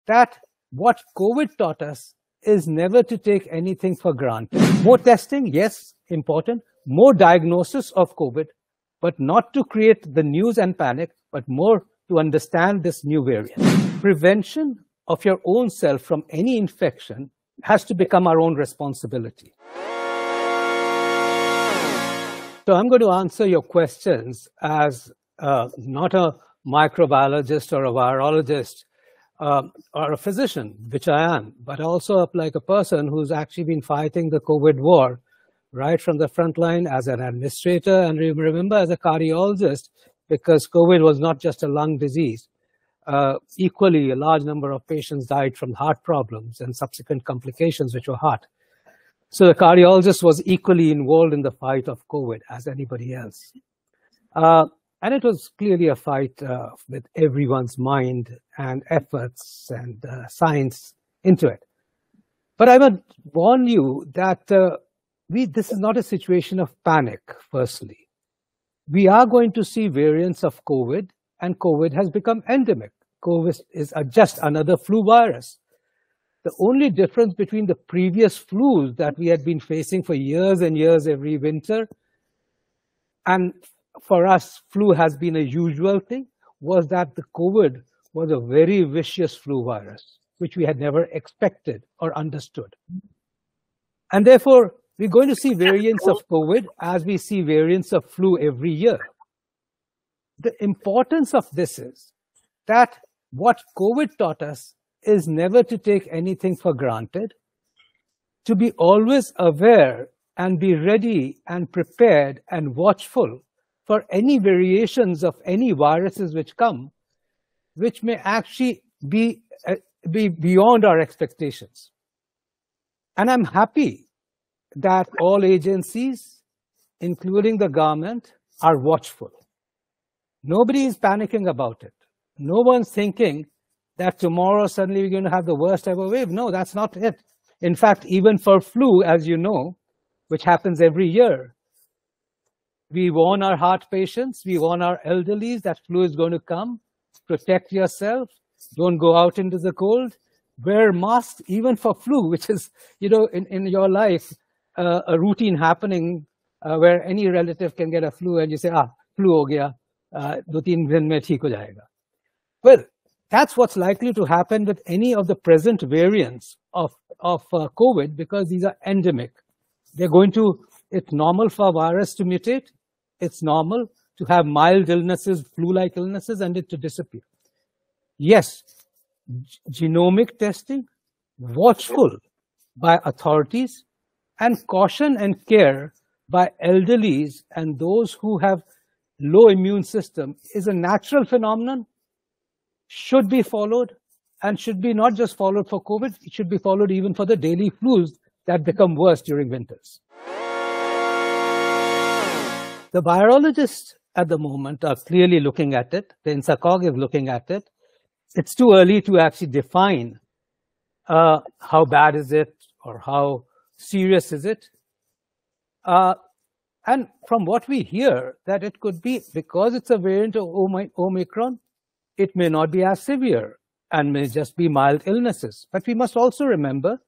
that what COVID taught us is never to take anything for granted. More testing, yes, important. More diagnosis of COVID, but not to create the news and panic, but more to understand this new variant. Prevention of your own self from any infection has to become our own responsibility. So I'm going to answer your questions as not a microbiologist or a virologist or a physician, which I am, but also like a person who's actually been fighting the COVID war right from the front line as an administrator, and remember as a cardiologist, because COVID was not just a lung disease. Equally, a large number of patients died from heart problems and subsequent complications, which were heart. So the cardiologist was equally involved in the fight of COVID as anybody else. And it was clearly a fight with everyone's mind and efforts and science into it. But I would warn you that this is not a situation of panic, firstly. We are going to see variants of COVID, and COVID has become endemic. COVID is just another flu virus. The only difference between the previous flus that we had been facing for years and years every winter, and for us, flu has been a usual thing, was that the COVID was a very vicious flu virus, which we had never expected or understood. And therefore, we're going to see variants of COVID as we see variants of flu every year. The importance of this is that what COVID taught us is never to take anything for granted, to be always aware and be ready and prepared and watchful for any variations of any viruses which come, which may actually be beyond our expectations. And I'm happy that all agencies, including the government, are watchful. Nobody is panicking about it. No one's thinking that tomorrow suddenly we're going to have the worst ever wave. No, that's not it. In fact, even for flu, as you know, which happens every year, we warn our heart patients, we warn our elderlies that flu is going to come. Protect yourself. Don't go out into the cold. Wear masks, even for flu, which is, in your life, a routine happening where any relative can get a flu and you say, flu ho gaya, 2-3 din mein theek ho jayega. Well, that's what's likely to happen with any of the present variants of COVID, because these are endemic. It's normal for a virus to mutate. It's normal to have mild illnesses, flu-like illnesses, and it to disappear. Yes, genomic testing, watchful by authorities, and caution and care by elderlies and those who have low immune system is a natural phenomenon, should be followed, and should be not just followed for COVID, it should be followed even for the daily flus that become worse during winters. The virologists at the moment are clearly looking at it. The INSACOG is looking at it. It's too early to actually define how bad is it or how serious is it. And from what we hear, that it could be, because it's a variant of Omicron, it may not be as severe and may just be mild illnesses. But we must also remember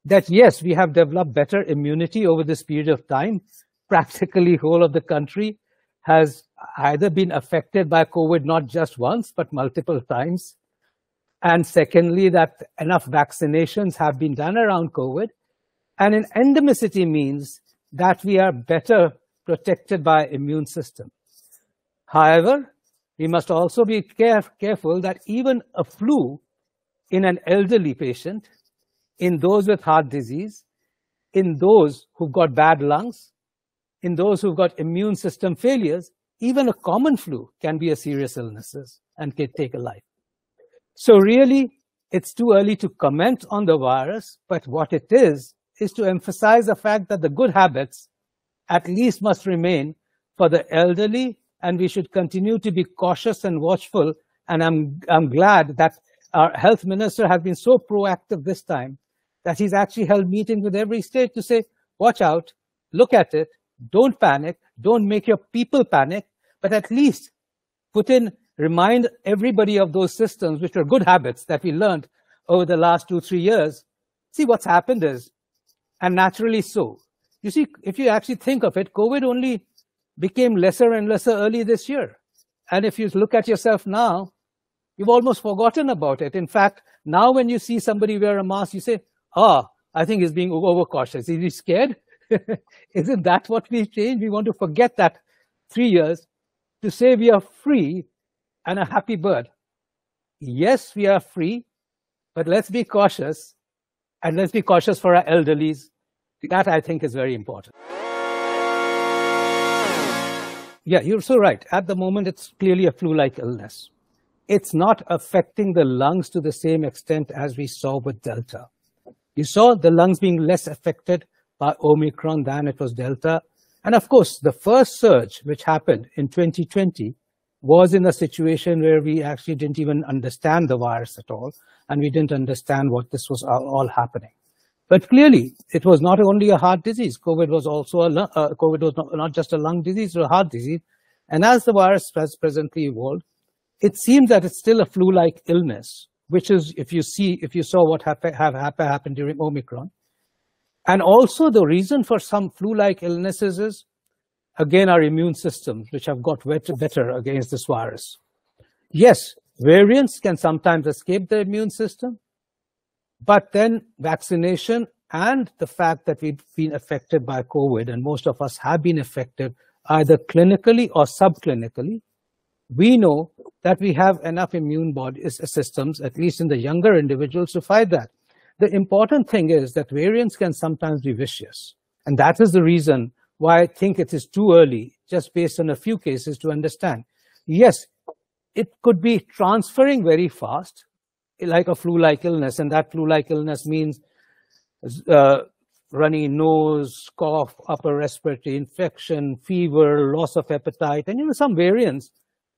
that, yes, we have developed better immunity over this period of time. Practically whole of the country has either been affected by COVID not just once, but multiple times. And secondly, that enough vaccinations have been done around COVID. And an endemicity means that we are better protected by immune system. However, we must also be careful that even a flu in an elderly patient, in those with heart disease, in those who've got bad lungs, in those who've got immune system failures, even a common flu can be a serious illness and can take a life. So really, it's too early to comment on the virus, but what it is to emphasize the fact that the good habits at least must remain for the elderly, and we should continue to be cautious and watchful. And I'm glad that our health minister has been so proactive this time that he's actually held meetings with every state to say, watch out, look at it, don't panic, don't make your people panic, but at least remind everybody of those systems which are good habits that we learned over the last 2-3 years, see what's happened is, and naturally so, you see, if you actually think of it, COVID only became lesser and lesser early this year. And if you look at yourself now, you've almost forgotten about it. In fact, now when you see somebody wear a mask, you say, I think he's being overcautious. Is he scared? Isn't that what we change? We want to forget that 3 years to say we are free and a happy bird. Yes, we are free, but let's be cautious, and let's be cautious for our elderlies. That, I think, is very important. Yeah, you're so right. At the moment, it's clearly a flu-like illness. It's not affecting the lungs to the same extent as we saw with Delta. You saw the lungs being less affected by Omicron than it was Delta. And of course, the first surge, which happened in 2020, was in a situation where we actually didn't even understand the virus at all, and we didn't understand what this was all happening. But clearly, it was not only a heart disease. COVID was also COVID was not just a lung disease, it was a heart disease. And as the virus has presently evolved, it seems that it's still a flu-like illness, which is, if you saw what happened during Omicron. And also the reason for some flu-like illnesses is, again, our immune systems, which have got better against this virus. Yes, variants can sometimes escape the immune system, but then vaccination and the fact that we've been affected by COVID, and most of us have been affected either clinically or subclinically, we know that we have enough immune systems, at least in the younger individuals, to fight that. The important thing is that variants can sometimes be vicious. And that is the reason why I think it is too early, just based on a few cases, to understand. Yes, it could be transferring very fast, like a flu-like illness. And that flu-like illness means runny nose, cough, upper respiratory infection, fever, loss of appetite. And some variants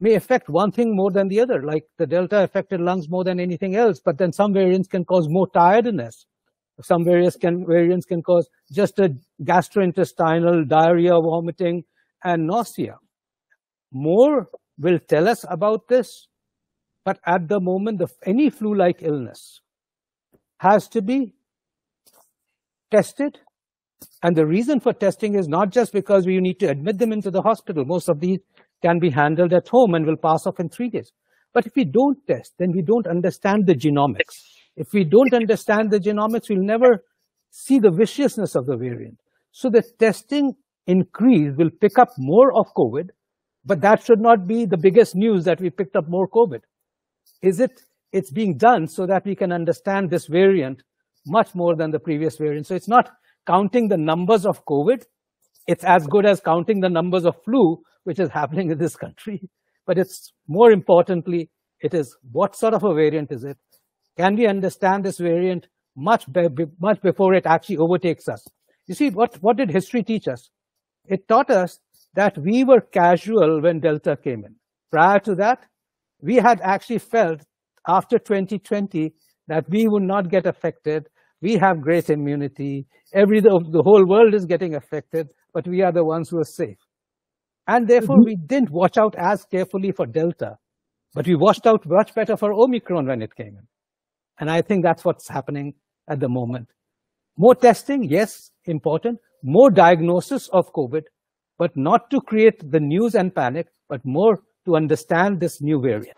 may affect one thing more than the other, like the Delta affected lungs more than anything else, but then some variants can cause more tiredness. Some variants can cause just a gastrointestinal diarrhea, vomiting, and nausea. More will tell us about this, but at the moment, any flu-like illness has to be tested. And the reason for testing is not just because we need to admit them into the hospital. Most of these can be handled at home and will pass off in 3 days. But if we don't test, then we don't understand the genomics. If we don't understand the genomics, we'll never see the viciousness of the variant. So the testing increase will pick up more of COVID, but that should not be the biggest news that we picked up more COVID. It's being done so that we can understand this variant much more than the previous variant. So it's not counting the numbers of COVID. It's as good as counting the numbers of flu, which is happening in this country. But it's more importantly, it is what sort of a variant is it? Can we understand this variant much before it actually overtakes us? You see, what did history teach us? It taught us that we were casual when Delta came in. Prior to that, we had actually felt after 2020 that we would not get affected. We have great immunity. The whole world is getting affected, but we are the ones who are safe. And therefore, we didn't watch out as carefully for Delta, but we watched out much better for Omicron when it came in. And I think that's what's happening at the moment. More testing, yes, important. More diagnosis of COVID, but not to create the news and panic, but more to understand this new variant.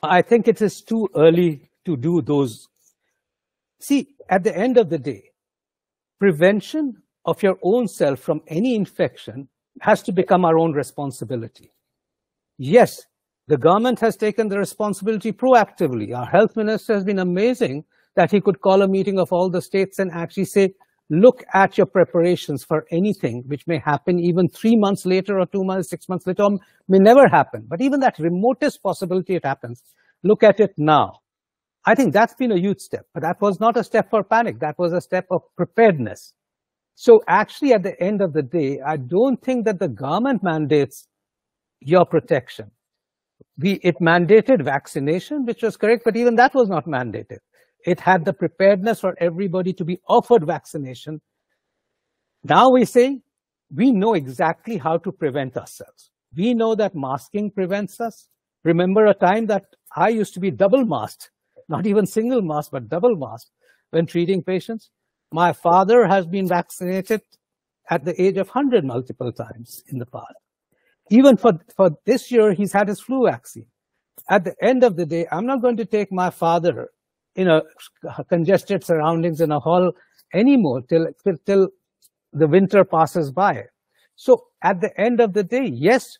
I think it is too early to do those. See, at the end of the day, prevention of your own self from any infection has to become our own responsibility. Yes, the government has taken the responsibility proactively. Our health minister has been amazing that he could call a meeting of all the states and actually say, look at your preparations for anything which may happen even 3 months later or 2 months, 6 months later, or may never happen. But even that remotest possibility it happens, look at it now. I think that's been a huge step, but that was not a step for panic. That was a step of preparedness. So actually, at the end of the day, I don't think that the government mandates your protection. It mandated vaccination, which was correct, but even that was not mandated. It had the preparedness for everybody to be offered vaccination. Now we say, we know exactly how to prevent ourselves. We know that masking prevents us. Remember a time that I used to be double masked, not even single masked, but double masked when treating patients. My father has been vaccinated at the age of 100 multiple times in the past. Even for this year, he's had his flu vaccine. At the end of the day, I'm not going to take my father in a congested surroundings in a hall anymore till the winter passes by. So at the end of the day, yes,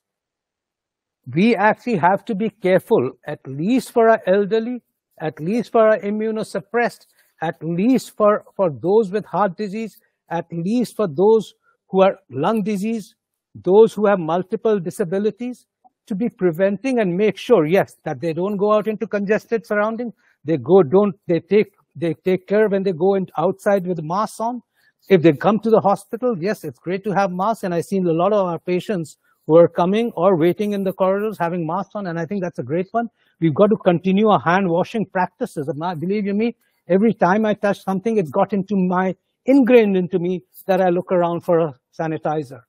we actually have to be careful, at least for our elderly, at least for our immunosuppressed, at least for those with heart disease, at least for those who are lung disease, those who have multiple disabilities, to be preventing and make sure, yes, that they don't go out into congested surroundings. They take care when they go outside with masks on. If they come to the hospital, yes, it's great to have masks. And I've seen a lot of our patients who are coming or waiting in the corridors having masks on. And I think that's a great one. We've got to continue our hand washing practices. And believe you me, every time I touch something, it's got ingrained into me that I look around for a sanitizer.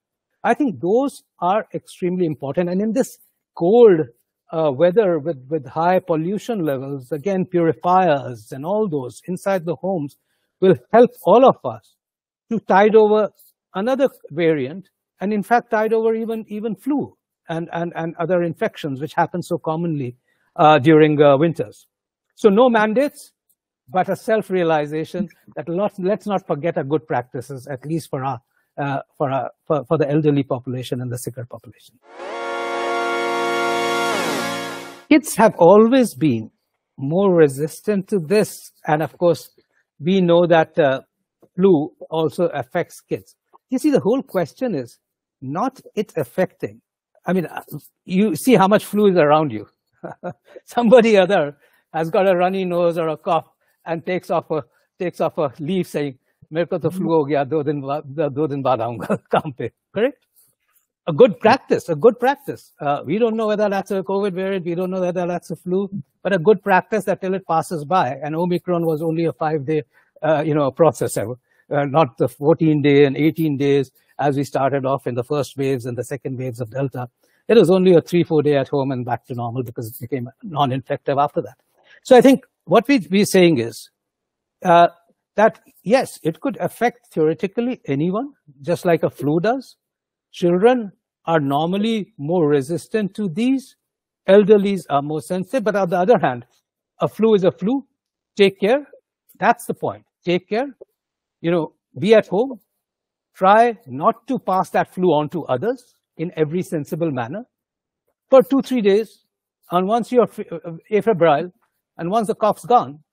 I think those are extremely important. And in this cold weather with high pollution levels, again, purifiers and all those inside the homes will help all of us to tide over another variant, and in fact, tide over even flu and other infections, which happen so commonly during winters. So no mandates, but a self-realization that let's not forget our good practices, at least for the elderly population and the sicker population. Kids have always been more resistant to this, and of course, we know that flu also affects kids. You see, the whole question is not it affecting. I mean, you see how much flu is around you. Somebody other has got a runny nose or a cough and takes off a leaf saying, "मेरे को तो flu हो गया, 2 दिन बाद आऊंगा काम पे." Correct? A good practice. We don't know whether that's a COVID variant. We don't know whether that's a flu, but a good practice that till it passes by. And Omicron was only a 5-day, process, not the 14-day and 18 days as we started off in the first waves and the second waves of Delta. It was only a 3-4 day at home and back to normal because it became non-infective after that. So I think what we're saying is that, yes, it could affect theoretically anyone, just like a flu does. Children are normally more resistant to these. Elderlies are more sensitive. But on the other hand, a flu is a flu. Take care. That's the point. Take care. Be at home. Try not to pass that flu on to others in every sensible manner for 2-3 days. And once you're afebrile and once the cough's gone,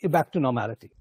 you're back to normality.